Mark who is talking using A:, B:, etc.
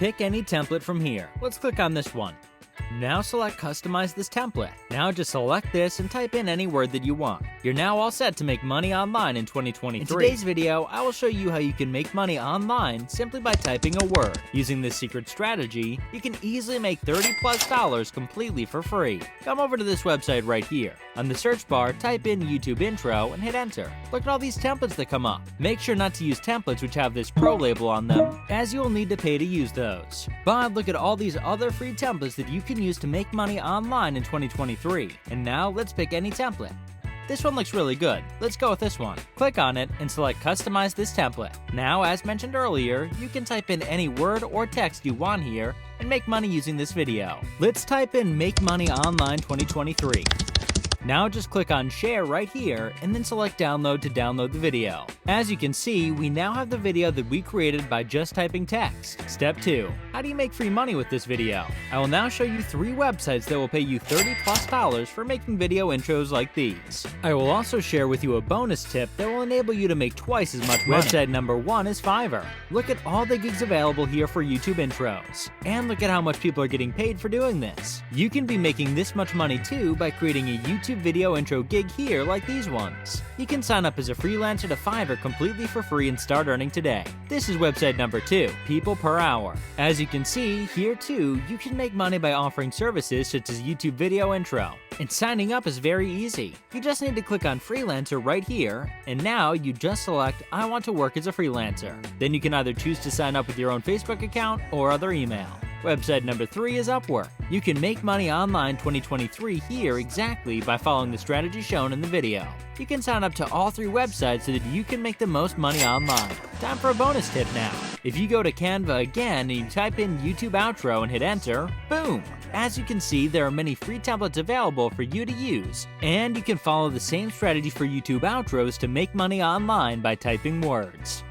A: pick any template from here. Let's click on this one. Now select Customize this template. Now just select this and type in any word that you want. You're now all set to make money online in 2023. In today's video, I will show you how you can make money online simply by typing a word. Using this secret strategy, you can easily make $30+ completely for free. Come over to this website right here. On the search bar, type in YouTube intro and hit enter. Look at all these templates that come up. Make sure not to use templates which have this pro label on them, as you will need to pay to use those. But look at all these other free templates that you can use to make money online in 2023. And now let's pick any template. This one looks really good. Let's go with this one. Click on it and select Customize this template. Now, as mentioned earlier, you can type in any word or text you want here and make money using this video. Let's type in Make Money Online 2023. Now just click on Share right here and then select Download to download the video. As you can see, we now have the video that we created by just typing text. Step 2. How do you make free money with this video? I will now show you 3 websites that will pay you $30+ for making video intros like these. I will also share with you a bonus tip that will enable you to make twice as much money. Website number 1 is Fiverr. Look at all the gigs available here for YouTube intros. And look at how much people are getting paid for doing this. You can be making this much money too by creating a YouTube video intro gig here like these ones. You can sign up as a freelancer to Fiverr completely for free and start earning today. This is website number 2, People Per Hour. As you can see, here too, you can make money by offering services such as YouTube video intro. And signing up is very easy. You just need to click on Freelancer right here, and now you just select I want to work as a freelancer. Then you can either choose to sign up with your own Facebook account or other email. Website number 3 is Upwork. You can make money online 2023 here exactly by following the strategy shown in the video. You can sign up to all 3 websites so that you can make the most money online. Time for a bonus tip now. If you go to Canva again and you type in YouTube outro and hit enter, boom! As you can see, there are many free templates available for you to use, and you can follow the same strategy for YouTube outros to make money online by typing words.